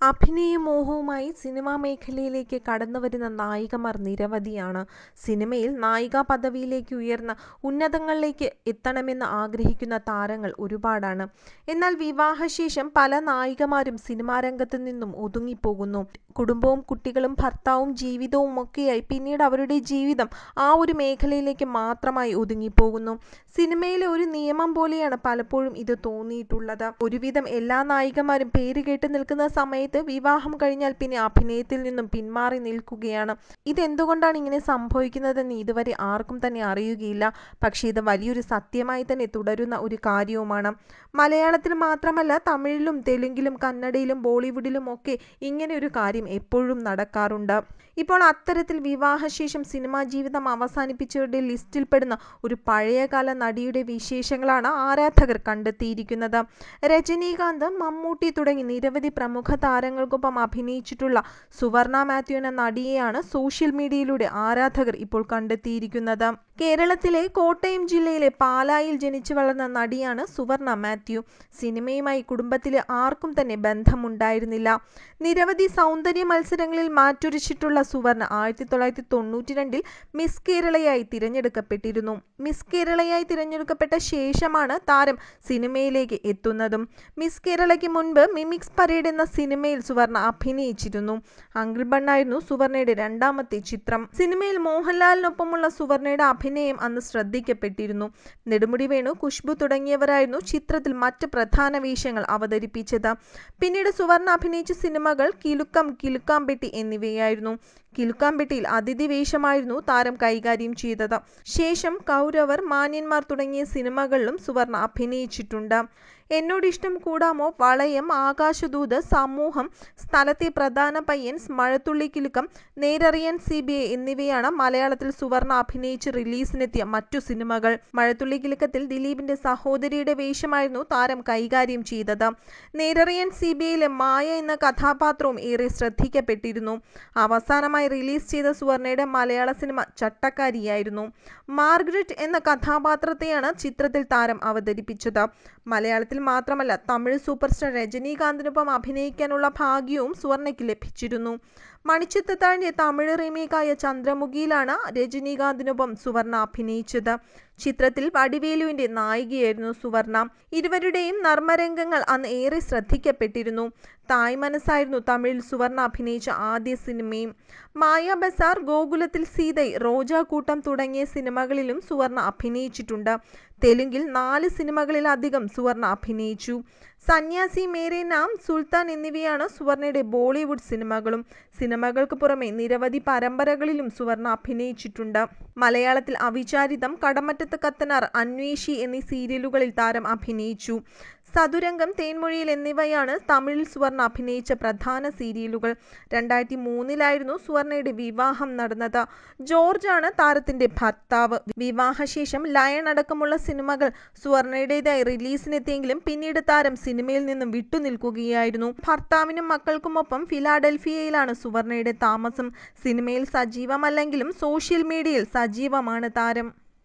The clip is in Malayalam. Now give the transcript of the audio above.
അഭിനയമോഹവുമായി സിനിമാ മേഖലയിലേക്ക് കടന്നുവരുന്ന നായികമാർ നിരവധിയാണ്. സിനിമയിൽ നായികാ പദവിയിലേക്ക് ഉയർന്ന് ഉന്നതങ്ങളിലേക്ക് എത്തണമെന്ന് ആഗ്രഹിക്കുന്ന താരങ്ങൾ ഒരുപാടാണ്. എന്നാൽ വിവാഹശേഷം പല നായികമാരും സിനിമാരംഗത്തു നിന്നും ഒതുങ്ങിപ്പോകുന്നു. കുടുംബവും കുട്ടികളും ഭർത്താവും ജീവിതവുമൊക്കെയായി പിന്നീട് അവരുടെ ജീവിതം ആ ഒരു മേഖലയിലേക്ക് മാത്രമായി ഒതുങ്ങിപ്പോകുന്നു. സിനിമയിലെ ഒരു നിയമം പോലെയാണ് പലപ്പോഴും ഇത് തോന്നിയിട്ടുള്ളത്. ഒരുവിധം എല്ലാ നായികമാരും പേരുകേട്ട് നിൽക്കുന്ന സമയത്ത് വിവാഹം കഴിഞ്ഞാൽ പിന്നെ അഭിനയത്തിൽ നിന്നും പിന്മാറി നിൽക്കുകയാണ്. ഇതെന്തുകൊണ്ടാണ് ഇങ്ങനെ സംഭവിക്കുന്നതെന്ന് ഇതുവരെ ആർക്കും തന്നെ അറിയുകയില്ല. പക്ഷേ ഇത് വലിയൊരു സത്യമായി തന്നെ തുടരുന്ന ഒരു കാര്യവുമാണ്. മലയാളത്തിൽ മാത്രമല്ല, തമിഴിലും തെലുങ്കിലും കന്നഡയിലും ബോളിവുഡിലും ഒക്കെ ഇങ്ങനെ ഒരു കാര്യം എപ്പോഴും നടക്കാറുണ്ട്. ഇപ്പോൾ അത്തരത്തിൽ വിവാഹശേഷം സിനിമാ ജീവിതം അവസാനിപ്പിച്ചവരുടെ ലിസ്റ്റിൽപ്പെടുന്ന ഒരു പഴയകാല നടിയുടെ വിശേഷങ്ങളാണ് ആരാധകർ കണ്ടെത്തിയിരിക്കുന്നത്. രജനീകാന്ത്, മമ്മൂട്ടി തുടങ്ങി നിരവധി പ്രമുഖ താരങ്ങൾക്കൊപ്പം അഭിനയിച്ചിട്ടുള്ള സുവർണ മാത്യു എന്ന നടിയെയാണ് സോഷ്യൽ മീഡിയയിലൂടെ ആരാധകർ ഇപ്പോൾ കണ്ടെത്തിയിരിക്കുന്നത്. കേരളത്തിലെ കോട്ടയം ജില്ലയിലെ പാലായിൽ ജനിച്ചു വളർന്ന നടിയാണ് സുവർണ മാത്യു. സിനിമയുമായി കുടുംബത്തിലെ ആർക്കും തന്നെ ബന്ധമുണ്ടായിരുന്നില്ല. നിരവധി സൗന്ദര്യ മത്സരങ്ങളിൽ മാറ്റുരച്ചിട്ടുള്ള സുവർണ 1992 മിസ് കേരളയായി തിരഞ്ഞെടുക്കപ്പെട്ടിരുന്നു. മിസ് കേരളയായി തിരഞ്ഞെടുക്കപ്പെട്ട ശേഷമാണ് താരം സിനിമയിലേക്ക് എത്തുന്നതും. മിസ് കേരളയ്ക്ക് മുൻപ് മിമിക്സ് പരേഡ് എന്ന സിനിമയിൽ സുവർണ അഭിനയിച്ചിരുന്നു. അങ്കിൾ ബണ്ണായിരുന്നു സുവർണയുടെ രണ്ടാമത്തെ ചിത്രം. സിനിമയിൽ മോഹൻലാലിനൊപ്പമുള്ള സുവർണയുടെ അഭിനയം അന്ന് ശ്രദ്ധിക്കപ്പെട്ടിരുന്നു. നെടുമുടി വേണു, ഖുശ്ബു തുടങ്ങിയവരായിരുന്നു ചിത്രത്തിൽ മറ്റ് പ്രധാന വേഷങ്ങൾ അവതരിപ്പിച്ചത്. പിന്നീട് സുവർണ അഭിനയിച്ച സിനിമകൾ കിലുക്കം, കിലുക്കാംപെട്ടി എന്നിവയായിരുന്നു. കിലുക്കാംപെട്ടിയിൽ അതിഥി വേഷമായിരുന്നു താരം കൈകാര്യം ചെയ്തത്. ശേഷം കൗരവർ, മാന്യന്മാർ തുടങ്ങിയ സിനിമകളിലും സുവർണ അഭിനയിച്ചിട്ടുണ്ട്. എന്നോടിഷ്ടം കൂടാമോ, വളയം, ആകാശദൂത്, സമൂഹം, സ്ഥലത്തെ പ്രധാന പയ്യൻ, മഴത്തുള്ളി കിലുക്കം, നേരറിയാൻ CBI എന്നിവയാണ് മലയാളത്തിൽ സുവർണ അഭിനയിച്ച് റിലീസിനെത്തിയ മറ്റു സിനിമകൾ. മഴത്തുള്ളി കിലുക്കത്തിൽ ദിലീപിന്റെ സഹോദരിയുടെ വേഷമായിരുന്നു താരം കൈകാര്യം ചെയ്തത്. നേരറിയാൻ CBIയിലെ മായ എന്ന കഥാപാത്രവും ഏറെ ശ്രദ്ധിക്കപ്പെട്ടിരുന്നു. അവസാനമായി റിലീസ് ചെയ്ത സുവർണയുടെ മലയാള സിനിമ ചട്ടക്കാരിയായിരുന്നു. മാർഗരറ്റ് എന്ന കഥാപാത്രത്തെയാണ് ചിത്രത്തിൽ താരം അവതരിപ്പിച്ചത്. മലയാളത്തിൽ മാത്രമല്ല, തമിഴ് സൂപ്പർ സ്റ്റാർ രജനീകാന്തിനൊപ്പം അഭിനയിക്കാനുള്ള ഭാഗ്യവും സുവർണയ്ക്ക് ലഭിച്ചിരുന്നു. മണിച്ചിത്രത്താഴിന്റെ തമിഴ് റീമേക്കായ ചന്ദ്രമുഖിയിലാണ് രജനീകാന്തിനൊപ്പം സുവർണ അഭിനയിച്ചത്. ചിത്രത്തിൽ വടിവേലുവിന്റെ നായികയായിരുന്നു സുവർണ. ഇരുവരുടെയും നർമ്മരംഗങ്ങൾ അന്ന് ഏറെ ശ്രദ്ധിക്കപ്പെട്ടിരുന്നു. തായ് മനസ്സായിരുന്നു തമിഴിൽ സുവർണ അഭിനയിച്ച ആദ്യ സിനിമയും. മായ ബസാർ, ഗോകുലത്തിൽ സീതൈ, റോജാക്കൂട്ടം തുടങ്ങിയ സിനിമകളിലും സുവർണ അഭിനയിച്ചിട്ടുണ്ട്. തെലുങ്കിൽ 4 സിനിമകളിലധികം സുവർണ അഭിനയിച്ചു. സന്യാസി, മേരെ നാം, സുൽത്താൻ എന്നിവയാണ് സുവർണയുടെ ബോളിവുഡ് സിനിമകളും. സിനിമകൾക്ക് പുറമെ നിരവധി പരമ്പരകളിലും സുവർണ അഭിനയിച്ചിട്ടുണ്ട്. മലയാളത്തിൽ അവിചാരിതം, കടമറ്റത്ത് കത്തനാർ, അന്വേഷി എന്നീ സീരിയലുകളിൽ താരം അഭിനയിച്ചു. സതുരംഗം, തേൻമൊഴിയിൽ എന്നിവയാണ് തമിഴിൽ സുവർണ അഭിനയിച്ച പ്രധാന സീരിയലുകൾ. 2003 സുവർണയുടെ വിവാഹം നടന്നത്. ജോർജാണ് താരത്തിന്റെ ഭർത്താവ്. വിവാഹശേഷം ലയൺ അടക്കമുള്ള സിനിമകൾ സുവർണയുടേതായി റിലീസിനെത്തിയെങ്കിലും പിന്നീട് താരം സിനിമയിൽ നിന്നും വിട്ടുനിൽക്കുകയായിരുന്നു. ഭർത്താവിനും മക്കൾക്കുമൊപ്പം ഫിലാഡൽഫിയയിലാണ് സുവർണയുടെ താമസം. സിനിമയിൽ സജീവമല്ലെങ്കിലും സോഷ്യൽ മീഡിയയിൽ സജീവമാണ് താരം.